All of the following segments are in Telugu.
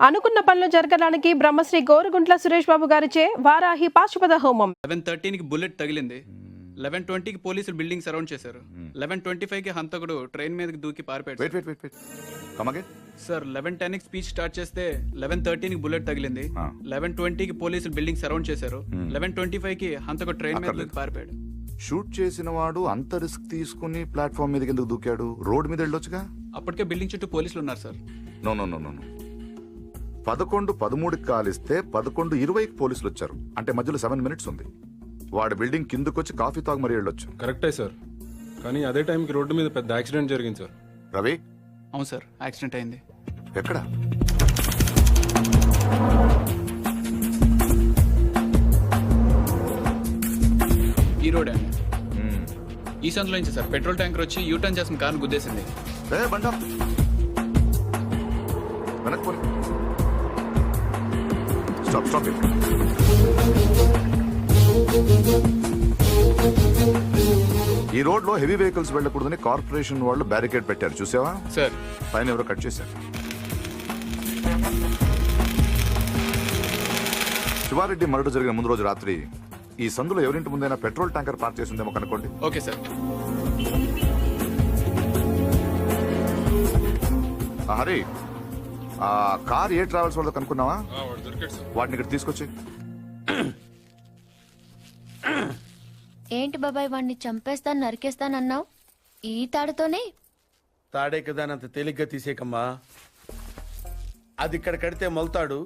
అనుకున్న పనులు జరగడానికి బ్రహ్మశ్రీ గోరుగుంట్ల సురేష్ బాబు గారిచే వారాహి పాశుపత హోమం. 11:13కి బుల్లెట్ తగిలింది. 11:20కి పోలీసులు బిల్డింగ్ సరౌండ్ చేశారు. 11:25కి హంతకుడు ట్రైన్ మీదకి దూకి పారిపోయాడు. సార్ 11:10కి స్పీచ్ స్టార్ట్ చేస్తే 11:13కి బుల్లెట్ తగిలింది. 11:20కి పోలీసులు బిల్డింగ్ సరౌండ్ చేశారు. 11:25కి హంతకుడు ట్రైన్ మీద దూకి పారిపోయాడు. షూట్ చేసిన వాడు అంత రిస్క్ తీసుకుని ప్లాట్ఫామ్ మీదకి ఎందుకు దూకాడు? రోడ్ మీద వెళ్ళొచ్చుగా. అప్పటికే బిల్డింగ్ చుట్టూ పోలీసులు ఉన్నారు సార్. నో 11:13కి కాలిస్తే 11:20కి పోలీసులు వచ్చారు. అంటే మధ్యలో 7 minutes ఉంది. వాడు బిల్డింగ్ కిందకొచ్చి కాఫీ తాగు మరీ వెళ్ళొచ్చు. కరెక్టే సార్, కానీ అదే టైంకి రోడ్డు మీద పెద్ద యాక్సిడెంట్ జరిగింది సార్. రవి? అవును సార్, యాక్సిడెంట్ అయింది. ఎక్కడ? ఈ రోడ్ అండి. ఈ సందులో నుంచి సార్ పెట్రోల్ ట్యాంకర్ వచ్చి యూటర్న్ చేసిన కారు గుద్దేసింది. బండి వెనక్కి పోనీ. స్టాప్. ఈ రోడ్ లో హెవీ వెహికల్స్ వెళ్ళకూడదని కార్పొరేషన్ వాళ్ళు బ్యారికేడ్ పెట్టారు, చూసావా? సార్ పైన ఎవరో కట్ చేశారు. శివారెడ్డి మర్డర్ జరిగిన ముందు రోజు రాత్రి ఈ సందులో ఎవరింటి ముందైనా పెట్రోల్ ట్యాంకర్ పార్క్ చేసి ఉందేమో కనుక్కోండి. Okay sir. హరి, ఆ కార్ ఏ ట్రావెల్స్ వాళ్ళతో కనుక్కున్నావా? వాటిని ఇక్కడ తీసుకొచ్చి. ఏంటి బాబాయ్, వాడిని చంపేస్తాను నరికేస్తానన్నావు? ఈ తాడుతోనే? తాడే కదా అంత తేలిగ్గా తీసేకమ్మా. అది ఇక్కడ కడితే మొలతాడు,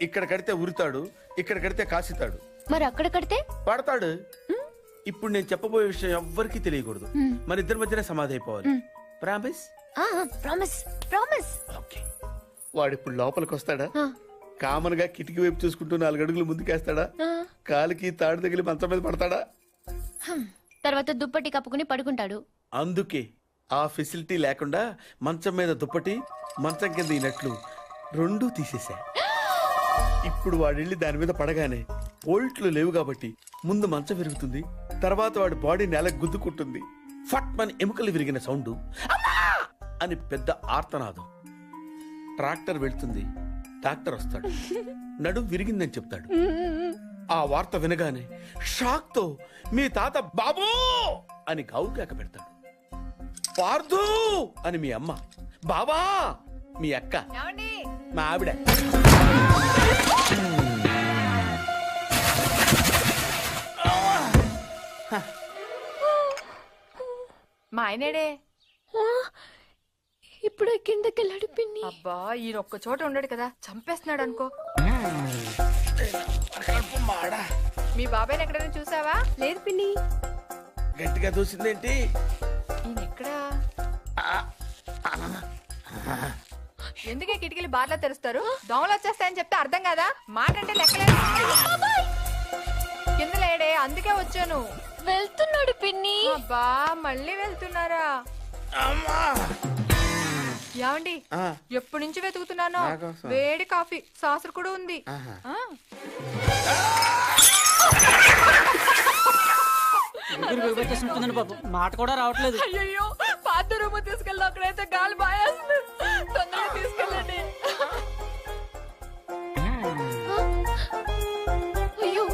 ఇక్కడ కడితే ఉరితాడు, ఇక్కడ కడితే కాసితాడు. మరి అక్కడ కడితే పడతాడు. ఇప్పుడు నేను చెప్పబోయే విషయం ఎవ్వరికీ తెలియకూడదు. మన ఇద్దరి మధ్యనే సమాధి అయిపోవాలి. ప్రామిస్? ప్రామిస్. ఓకే. వాడు ఇప్పుడు లోపలికి వస్తాడా? కామన్ గా కిటికీ వైపు చూసుకుంటూ 4 అడుగులు ముందుకేస్తాడా? కాలికి తాడు తగిలి మంచం మీద పడతాడా? తర్వాత దుప్పటి కప్పుకుని పడుకుంటాడు. అందుకే ఆ ఫెసిలిటీ లేకుండా మంచం మీద దుప్పటి, మంచం కింద ఈనట్లు రెండూ తీసేశా. ఇప్పుడు వాడెళ్ళి దాని మీద పడగానే బోల్ట్లు లేవు కాబట్టి ముందు మంచం విరుగుతుంది, తర్వాత వాడి బాడీ నేలకు గుద్దుకుంటుంది. ఫట్ మన ఎముకలు విరిగిన సౌండ్, అని పెద్ద ఆర్తనాదం. ట్రాక్టర్ వెళ్తుంది, డాక్టర్ వస్తాడు, నడుం విరిగిందని చెప్తాడు. ఆ వార్త వినగానే షాక్ తో మీ తాత బాబూ అని గావు కేక పెడతాడు. పార్దు అని మీ అమ్మ, బాబా మీ అక్క, మా ఆవిడ. మా ఆయనేడే? ఇప్పుడు కిందకెళ్ళాడు పిన్ని. అబ్బా, ఈయన ఒక్క చోట ఉండడు కదా, చంపేస్తున్నాడు అనుకో. మీ బాబాయ్ని ఎక్కడైనా చూసావా? లేదు పిన్ని. గట్టిగా దూసిందేంటి? ఈయన ఎక్కడా? ఎందుకే కిటికీలు బార్లా తెరుస్తారు? దోమలు వచ్చేస్తాయని చెప్తే అర్థం కదా? మాట అంటే లెక్కలేదు. కింద లేడే, అందుకే వచ్చాను. వెళ్తున్నాడు పిన్ని. అబ్బా, మళ్ళీ వెళ్తున్నారా? ఏమండి, ఎప్పటి నుంచి వెతుకుతున్నానో. వేడి కాఫీ, సాసర్ కూడా ఉంది. మాట కూడా రావట్లేదు. అయ్యో, పాత రూమ్ తీసుకెళ్ళి అక్కడైతే గాలి బాయేస్తుంది. తొందరగా తీసుకెళ్ళండి. అయ్యో,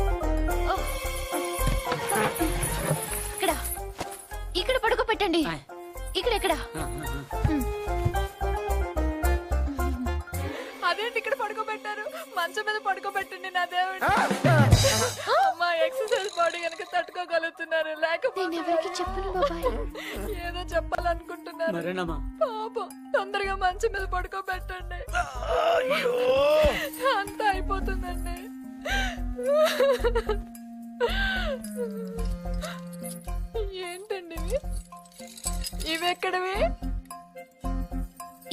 ఇక్కడ పడుకోబెట్టండి. ఇక్కడ అదేంటి ఇక్కడ పడుకోబెట్టారు? మంచం మీద పడుకోబెట్టండి నా దేవుడు. అమ్మా, ఎక్సర్సైజ్ బాడీ కనుక తట్టుకోగలుగుతున్నారు, లేకపోతే ఎవరికి చెప్పను బాబాయ్. ఏదో చెప్పాలనుకుంటున్నారు. పాపం, తొందరగా మంచం మీద పడుకోబెట్టండి. అంతా అయిపోతుందండి. ఏంటండి ఇవి ఎక్కడవి?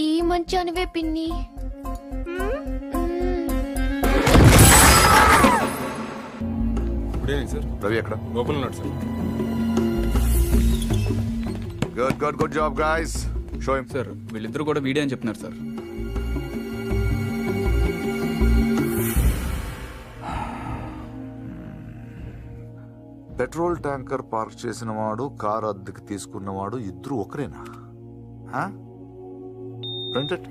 ఈ మంచానివే పిన్ని. సార్ రవి ఎక్కడ? లోపల ఉన్నాడు sir. Good job guys. Show him. Sir వీళ్ళిద్దరూ కూడా వీడే అని చెప్తున్నారు సార్. పెట్రోల్ ట్యాంకర్ పార్క్ చేసిన వాడు, కారు అద్దెకి తీసుకున్నవాడు ఇద్దరు ఒకరేనా? ప్రింటెడ్.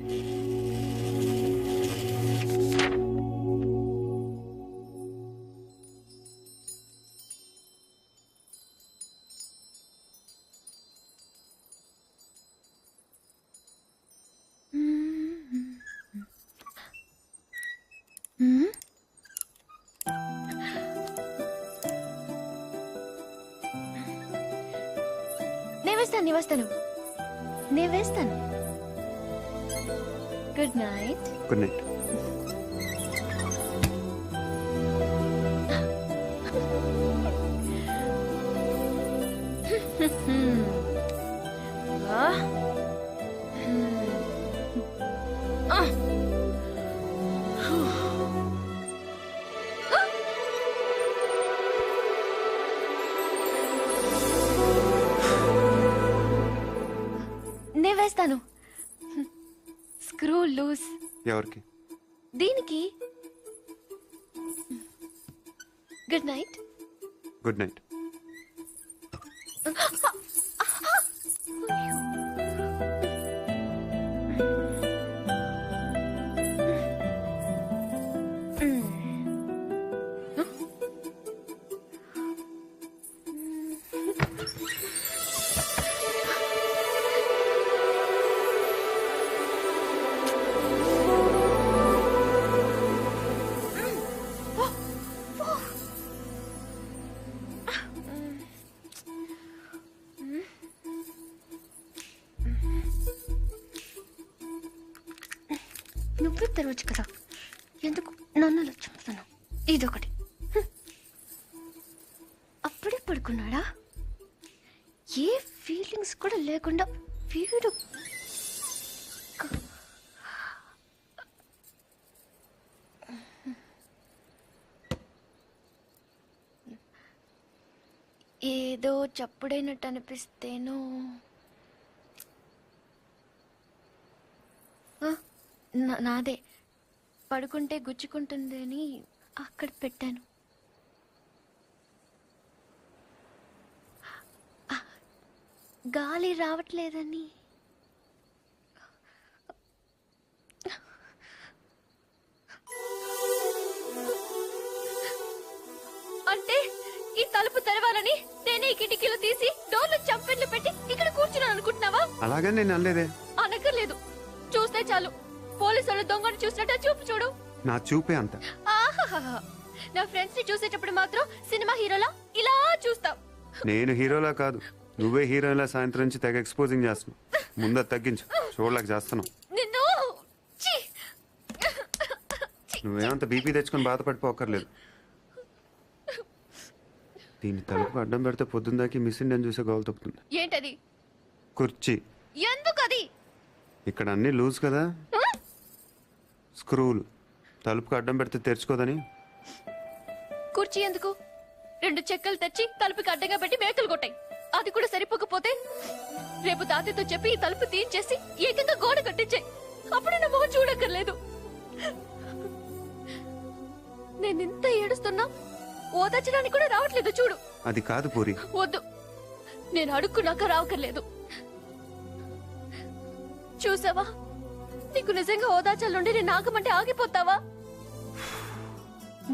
నీ వస్తాను. నేను వేస్తాను. Good night. Good night. నేను వేస్తాను. Screw loose. ఎవరికి? దీనికి. Good night. Good night. నువ్వే తెరవచ్చు కదా, ఎందుకు నన్ను అలా చంపుతాను? ఇదొకటి. అప్పుడే పడుకున్నాడా? ఏ ఫీలింగ్స్ కూడా లేకుండా వీడు. ఏదో చప్పుడైనట్టు అనిపిస్తేనో. నాదే. పడుకుంటే గుచ్చుకుంటుంది అని అక్కడ పెట్టాను. గాలి రావట్లేదని. అంటే ఈ తలుపు తెరవాలని నేనే ఈ కిటికీలు తీసి డోర్లు చంపెట్లు పెట్టి ఇక్కడ కూర్చున్నాను అనుకుంటున్నావా? అలాగే నేను అనలేదే. అనక్కర్లేదు. చూస్తే చాలు పోలీసులు దొంగను చూసినట్టు చూపు చూడు. నా చూపే అంత. ఆహాహా. నా ఫ్రెండ్స్ ని చూసేటప్పుడు మాత్రం సినిమా హీరోలా ఇలా చూస్తావు. నేను హీరోలా కాదు, నువ్వే హీరోలా సాయంత్రం నుంచి తెగ ఎక్స్పోజింగ్ చేస్తున్నావు. ముందు తగ్గించు, చూడలేక చేస్తున్నావు. నిన్ను ఛీ! నువ్వేమంత బీపీ తెచ్చుకొని బాధపడిపోకర్లేదు. దీన్ని తలుపు అడ్డం పెడితే పొద్దుందాకి మిస్ ఇండియన్ చూసే గోల్ తప్పుతుంది. ఏంటది? కుర్చీ. ఎందుకు అది? ఇక్కడ అన్ని లూజ్ కదా, స్క్రూలు. తలుపుకి అడ్డం పెడితే తెరుచుకోదని. కుర్చీ ఎందుకు? 2 చెక్కలు తెచ్చి తలుపుకి అడ్డంగా పెట్టి మేకలు కొట్టాయి. అది కూడా సరిపోకపోతే రేపు తాతయ్యతో చెప్పి ఈ తలుపు తీయించేసి ఏకంగా గోడ కట్టించాయి. అప్పుడు నా మొహం చూడక్కర్లేదు. నేను ఇంత ఏడుస్తున్నా ఓదార్చడానికి కూడా రావట్లేదు చూడు. అది కాదు పూరి. వద్దు, నేను అడుక్కున్నాక రావక్కర్లేదు. చూసావా, నీకు నిజంగా ఓదార్చాలంటే నేను ఆగమంటే ఆగిపోతావా?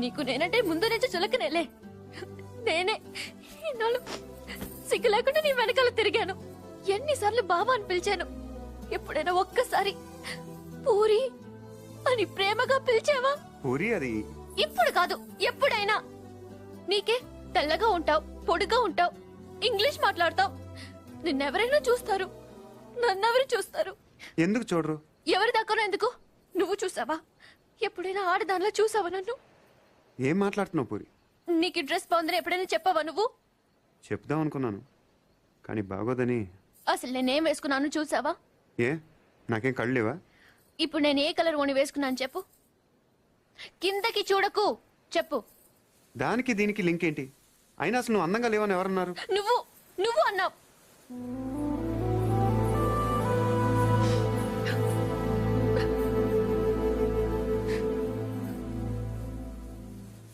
నీకు నేనంటే ముందు నుంచి చులకనేలే. నేనే ఇన్నాళ్ళు సిగ్గు లేకుండా నీ వెనకాల తిరిగాను. ఎన్నిసార్లు బాబా అని పిలిచాను. ఎప్పుడైనా ఒక్కసారి పూరి అని ప్రేమగా పిలిచావా? పూరి అది ఇప్పుడు కాదు, ఎప్పుడైనా. నీకే తెల్లగా ఉంటావు, పొడిగా ఉంటావు, ఇంగ్లీష్ మాట్లాడతావు. నిన్నెవరైనా చూస్తారు, నన్నెవరు చూస్తారు? ఎందుకు చూడరు? ఎవరి దాకా ఎందుకు? నువ్వు చూసావా? ఎప్పుడైనా ఆడదానిలో చూసావా నన్ను? ఏం మాట్లాడుతున్నావు పూరి? నీకు డ్రెస్ బాగుందని ఎప్పుడైనా చెప్పావా నువ్వు? చెప్దాం అనుకున్నాను, కానీ బాగోదని. అసలు నేనేం వేసుకున్నాను చూసావా? ఏ, నాకేం కళ్ళు లేవా? ఇప్పుడు నేను ఏ కలర్ ఓని వేసుకున్నాను చెప్పు. కిందకి చూడకు, చెప్పు. దానికి దీనికి లింక్ ఏంటి? అయినా అసలు నువ్వు అందంగా లేవని ఎవరన్నారు? నువ్వు నువ్వు అన్నావు.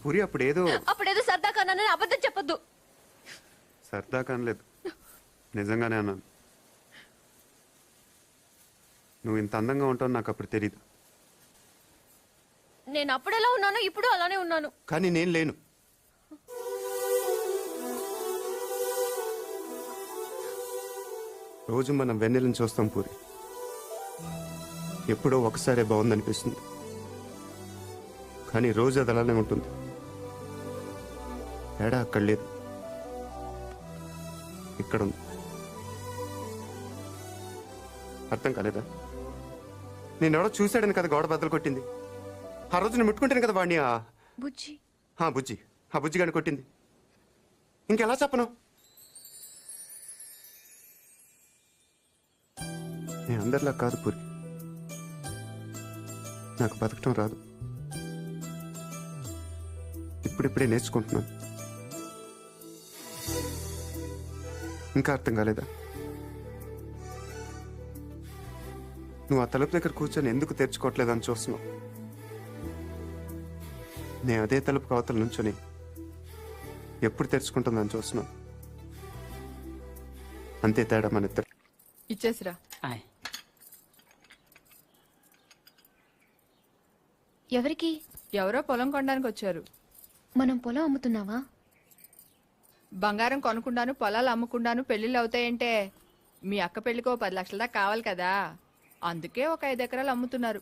పూరి అప్పుడేదో అప్పుడేదో సరదా కన్నానని అబద్ధం చెప్పొద్దు. సరదా కనలేదు, నిజంగానే అన్నాను. నువ్వు ఇంత అందంగా ఉంటావు నాకు అప్పుడు తెలీదు. నేను అప్పుడెలా ఉన్నానో ఇప్పుడు అలానే ఉన్నాను. కానీ నేను లేను. రోజు మనం వెన్నెలను చూస్తాం పూరి. ఎప్పుడో ఒకసారి బాగుందనిపిస్తుంది, కానీ రోజు అది అలానే ఉంటుంది. తేడా అక్కడ లేదు, ఇక్కడ ఉంది. అర్థం కాలేదా? నేనెవడో చూశాడని కదా గోడ బద్దలు కొట్టింది. ఆ రోజు నేను ముట్టుకుంటాను కదా వాడిని. బుజ్జి బుజ్జి, ఆ బుజ్జి గాని కొట్టింది. ఇంకెలా చెప్పను? నేను అందరిలా కాదు పూరి. నాకు బతకటం రాదు. ఇప్పుడిప్పుడే నేర్చుకుంటున్నాను. ఇంకా అర్థం కాలేదా? నువ్వు ఆ తలుపు దగ్గర కూర్చొని ఎందుకు తెరుచుకోవట్లేదని చూస్తున్నావు. నేను అదే తలుపు అవతల నుంచొని ఎప్పుడు తెరుచుకుంటుందని చూస్తున్నావు. అంతే తేడా మన ఇద్దరు. ఇచ్చేసిరా. ఎవరికి? ఎవరో పొలం కొనడానికి వచ్చారు. మనం పొలం అమ్ముతున్నావా? బంగారం కొనుక్కుండాను, పొలాలు అమ్ముకుండాను పెళ్లిళ్ళు అవుతాయంటే మీ అక్క పెళ్లికి 10 లక్షల దాకా కావాలి కదా, అందుకే ఒక 5 ఎకరాలు అమ్ముతున్నారు.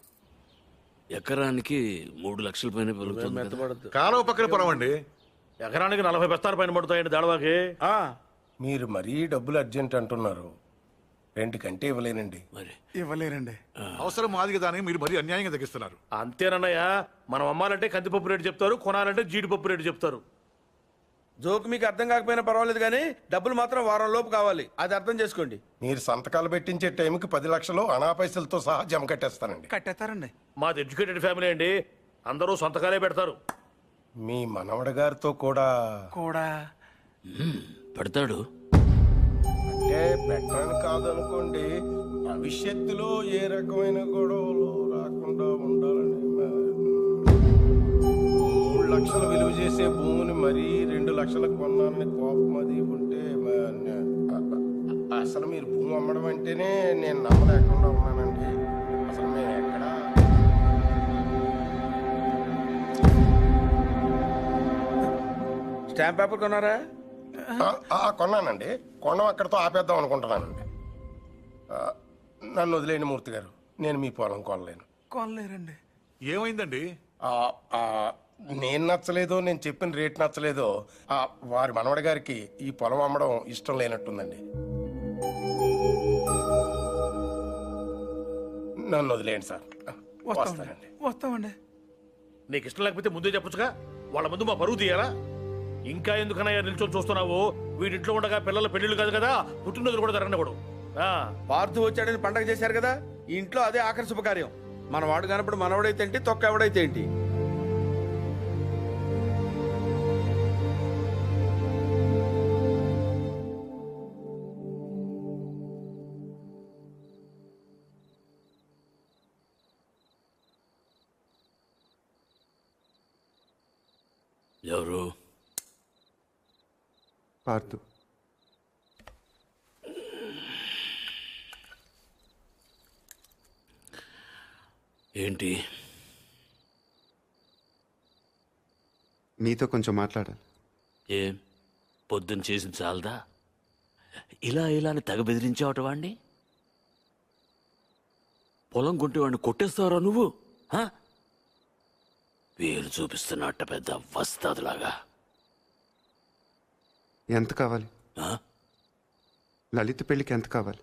ఎకరానికి 3 లక్షల పైన పెరుగుతుంది కదా. కాలువ పక్కన పొలం అండి. ఎకరానికి 40 బస్తాల పైన పడుతాయండి దాడవాకి. మీరు మరీ డబ్బులు అర్జెంట్ అంటున్నారు. రెండుకంటే ఇవ్వలేనండి. మరి ఇవ్వలేనండి. అవసరం మాది కదా అని మీరు మరీ అన్యాయంగా తగ్గిస్తున్నారు. అంతేనన్నయ్య, మనం అమ్మాలంటే కందిపప్పు రేటు చెప్తారు, కొనాలంటే జీడిపప్పు రేటు చెప్తారు. జోక్ మీకు అర్థం కాకపోయినా పర్వాలేదు కానీ డబ్బులు మాత్రం వారం లోపు కావాలి, అది అర్థం చేసుకోండి. మీరు సంతకాలు పెట్టించే టైంకి 10 లక్షలు అనా పైసలతో సహా జమ కట్టేస్తానండి. కట్టేస్తారండి. మాది ఎడ్యుకేటెడ్ ఫ్యామిలీ అండి, అందరూ సంతకాలే పెడతారు. మీ మనవడ గారితో కూడా పెడతాడు. అంటే పెట్టని కాదనుకోండి, భవిష్యత్తులో ఏ రకమైన గొడవలు రాకుండా ఉండాలని. 3 లక్షలు విలువ చేసే భూమిని మరీ 2 లక్షలకు కొన్నానని కోపం అది ఉంటే అసలు మీరు భూమి అమ్మడం అంటేనే నేను నమ్మలేకుండా ఉన్నానండి. అసలు మేము ఎక్కడ స్టాంప్ పేపర్ కొన్నారా? కొన్నానండి. కొనం అక్కడితో ఆపేద్దాం అనుకుంటున్నానండి. నన్ను వదిలేని మూర్తి గారు, నేను మీ పొలం కొనలేను. కొనలేరండి. ఏమైందండి? నేను నచ్చలేదో, నేను చెప్పిన రేట్ నచ్చలేదో వారి మనవడి గారికి ఈ పొలం అమ్మడం ఇష్టం లేనట్టుందండి. నన్ను వదిలేయండి సార్. వస్తానండి. వస్తామండి. నీకు ఇష్టం లేకపోతే ముందే చెప్పొచ్చుగా. వాళ్ళ ముందు మా పరువు తీయాలా? ఇంకా ఎందుకనయ్యా నిల్చొని చూస్తున్నావు? వీడింట్లో ఉండగా పిల్లల పెళ్లిళ్ళు కాదు కదా, పుట్టినరోజులు కూడా జరగనివ్వడు. పార్థు వచ్చాడని పండగ చేశారు కదా, ఈ ఇంట్లో అదే ఆఖరి శుభకార్యం. మన వాడు కానప్పుడు మనవడైతే ఏంటి, తొక్క ఎవడైతే ఏంటి. ఎవరు? పార్థు. ఏంటి? మీతో కొంచెం మాట్లాడాలి. ఏం పొద్దున్న చేసింది చాలదా? ఇలా అని తెగ బెదిరించావట వాణ్ణి. పొలం కొంటే వాడిని కొట్టేస్తావరా నువ్వు? వీరు చూపిస్తున్నట్ట పెద్ద వస్తాదులాగా. ఎంత కావాలి? లలిత పెళ్లికి ఎంత కావాలి?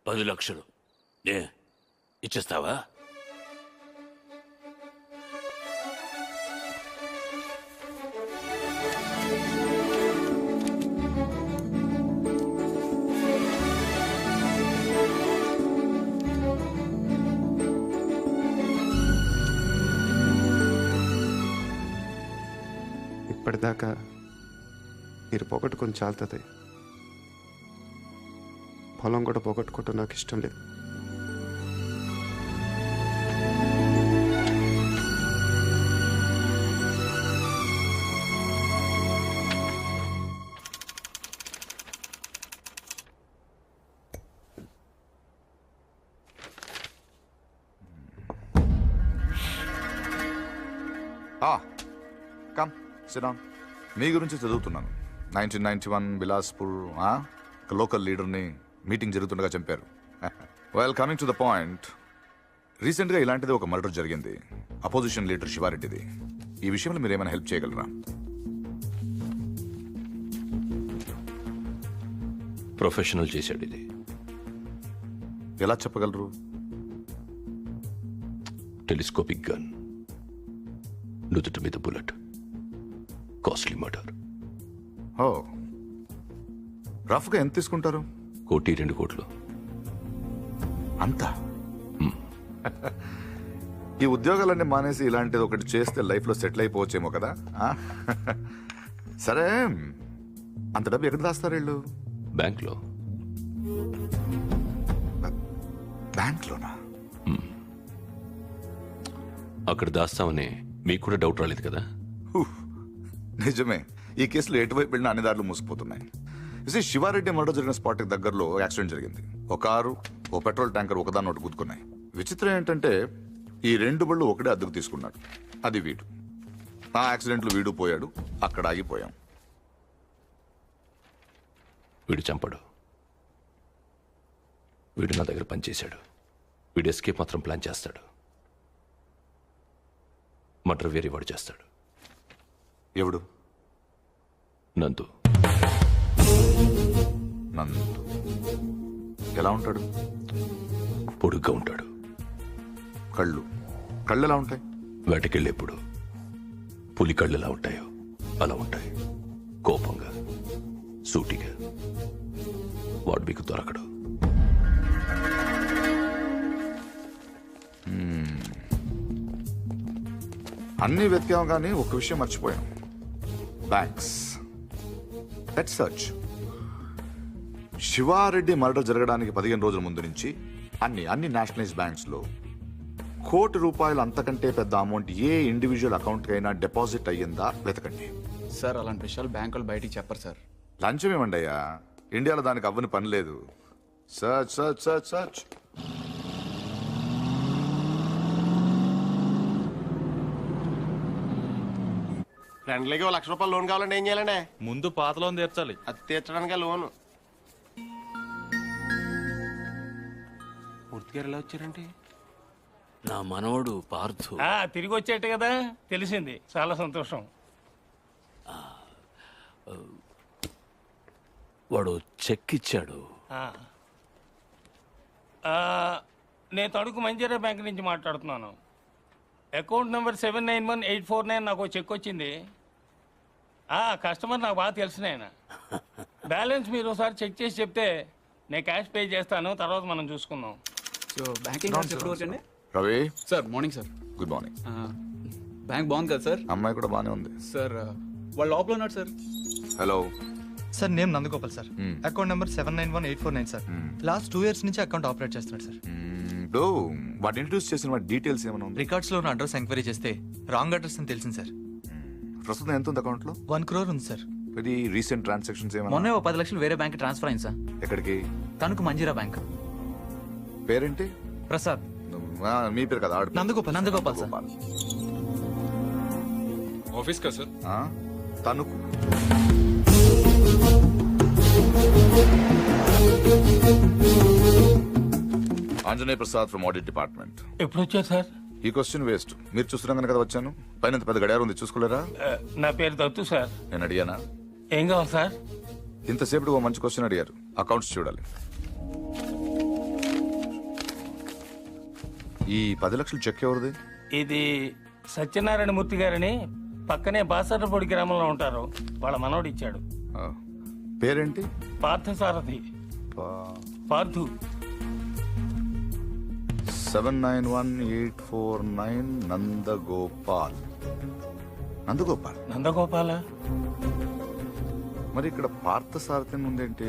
10 లక్షలు. ఇచ్చేస్తావా? ఇప్పటిదాకా మీరు పోగొట్టుకొని చాలుతుంది. పొలం కూడా పోగొట్టుకోవటం నాకు ఇష్టం లేదు. Come SIT down. మీ గురించి చదువుతున్నాను. 1991 బిలాస్పూర్ లోకల్ లీడర్ని మీటింగ్ జరుగుతుండగా చంపారు. Well, coming to the point, రీసెంట్గా ఇలాంటిది ఒక మర్డర్ జరిగింది, అపోజిషన్ లీడర్ శివారెడ్డిది. ఈ విషయంలో మీరు ఏమైనా హెల్ప్ చేయగలరా? ప్రొఫెషనల్ చేశాడు ఇది. ఎలా చెప్పగలరు? టెలిస్కోపిక్ గన్, నుదుటి మీద బుల్లెట్, కాస్ట్లీ మర్డర్. ఓ, రఫ్గా ఎంత తీసుకుంటారు? 1-2 కోట్లు. అంతా? ఈ ఉద్యోగాలన్నీ మానేసి ఇలాంటిది ఒకటి చేస్తే లైఫ్లో సెటిల్ అయిపోవచ్చేమో కదా. ఆ? సరే, అంత డబ్బు ఎక్కడ దాస్తారు వీళ్ళు? బ్యాంక్లో. బ్యాంక్లోనా? అక్కడ దాస్తామని మీకు కూడా డౌట్ రాలేదు కదా? నిజమే, ఈ కేసులో ఎటువైపు వెళ్ళినా అన్ని దారులు మూసిపోతున్నాయి. శివారెడ్డి మర్డర్ జరిగిన స్పాట్ దగ్గరలో యాక్సిడెంట్ జరిగింది. ఒక కారు, ఓ పెట్రోల్ ట్యాంకర్ ఒకదాన్ని ఒకటి గుద్దుకున్నాయి. విచిత్రం ఏంటంటే ఈ 2 బళ్ళు ఒకటే అద్దెకు తీసుకున్నాడు. అది వీడు. ఆ యాక్సిడెంట్లో వీడు పోయాడు, అక్కడ ఆగిపోయాం. వీడు చంపడు. వీడు నా దగ్గర పనిచేశాడు. వీడు ఎస్కేప్ మాత్రం ప్లాన్ చేస్తాడు. మర్డర్ వేరే వాడు చేస్తాడు. ఎవడు? నందు. నందు ఎలా ఉంటాడు? పొడుగ్గా ఉంటాడు. కళ్ళు ఎలా ఉంటాయి? వేటకెళ్ళేప్పుడు పులి కళ్ళు ఎలా ఉంటాయో అలా ఉంటాయి. కోపంగా, సూటిగా. వాడు మీకు దొరకడు. అన్నీ వెతికాం కానీ ఒక విషయం మర్చిపోయాం. Banks. Let's search. Shivareddy murder జరగడానికి 15 రోజుల ముందు నుంచి అన్ని నేషనలైజ్ బ్యాంక్స్ లో ₹1,00,00,000 అంతకంటే పెద్ద అమౌంట్ ఏ ఇండివిజువల్ అకౌంట్ కైనా డిపాజిట్ అయ్యిందా వెతకండి. సార్ అలాంటి విషయాలు బ్యాంకులు బయటికి చెప్పరు సార్. లంచం ఏమండి అయ్యా, ఇండియాలో దానికి అవ్వని పని లేదు. Search search search search. ఫ్రెండ్లకి ₹1,00,000 లోన్ కావాలంటే ఏం చేయాలండి? ముందు పాత లోన్ తీర్చాలి. అది తీర్చడానికి లోను. పూర్తిగా ఎలా వచ్చారంటే? నా మనవడు పార్థు. తిరిగి వచ్చేట కదా, తెలిసింది. చాలా సంతోషం. వాడు చెక్ ఇచ్చాడు. నేను తణుకు మంజీరా బ్యాంక్ నుంచి మాట్లాడుతున్నాను. అకౌంట్ నెంబర్ 791849 నాకు చెక్ వచ్చింది. కస్టమర్ నాకు బాగా తెలిసిన ఆయన. బ్యాలెన్స్ మీరు ఒకసారి చెక్ చేసి చెప్తే నేను క్యాష్ పే చేస్తాను, తర్వాత మనం చూసుకుందాం. సో బ్యాంకింగ్ అవర్స్ ఎప్పుడు వరకు అండి? Ravi sir morning sir. Good morning. Bank బాగుంది కదా సార్? అమ్మాయి కూడా బాగానే ఉంది సార్. వాళ్ళు లోపల ఉన్నారు sir. Hello sir, name Nandagopal sir. Account number 791849 sir. Last 2 years నుంచి అకౌంట్ ఆపరేట్ చేస్తున్నాడు సార్. వాటి ఇంట్రడ్యూస్ చేసిన వాటి డీటెయిల్స్ ఏమైనా ఉంది? రికార్డ్స్ లో ఉన్న అడ్రస్ ఎంక్వైరీ చేస్తే రాంగ్ అడ్రస్ అని తెలిసింది సార్. ప్రస్తుతం ఎంత ఉంది అకౌంట్ లో? 1 crore ఉంది సార్. ఇది రీసెంట్ ట్రాన్సాక్షన్స్ ఏమైనా? మొన్నే 10 లక్షలు వేరే బ్యాంక్ ట్రాన్స్ఫర్ అయింది సార్. ఎక్కడికి? తణుకు మంజీరా బ్యాంక్. పేరేంటి? ప్రసాద్. మీ పేరు కదా? నందగోపాల్ సార్. ఆఫీస్ కా sir? Tanuku. Anjaneya Prasad from audit department. ఎప్పుడు వచ్చారు సార్? ఈ క్వశ్చన్ వేస్ట్. మీరు చూస్తున్నాం కదా వచ్చాను. పైన పెద్ద గడియారం ఉంది, చూసుకోలేరా? నా పేరు దత్తు సార్. నేను అడిగానా? ఏం కావాలి సార్? ఇంతసేపు ఓ మంచి క్వశ్చన్ అడిగారు. అకౌంట్స్ చూడాలి. ఈ 10 లక్షలు చెక్ ఎవరిది? ఇది సత్యనారాయణ మూర్తి గారని పక్కనే బాసర్లపూడి గ్రామంలో ఉంటారు. వాళ్ళ మనవడు ఇచ్చాడు. పేరేంటి? పార్థసారథి. పార్థు. 791849 నందగోపాల్. నందగోపాల. మరి ఇక్కడ పార్థసారథి ఉందేంటి?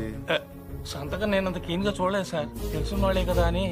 సంతకం నేనంత కీన్ గా చూడలేదు సార్. తెలుసున్న వాళ్ళే కదా అని.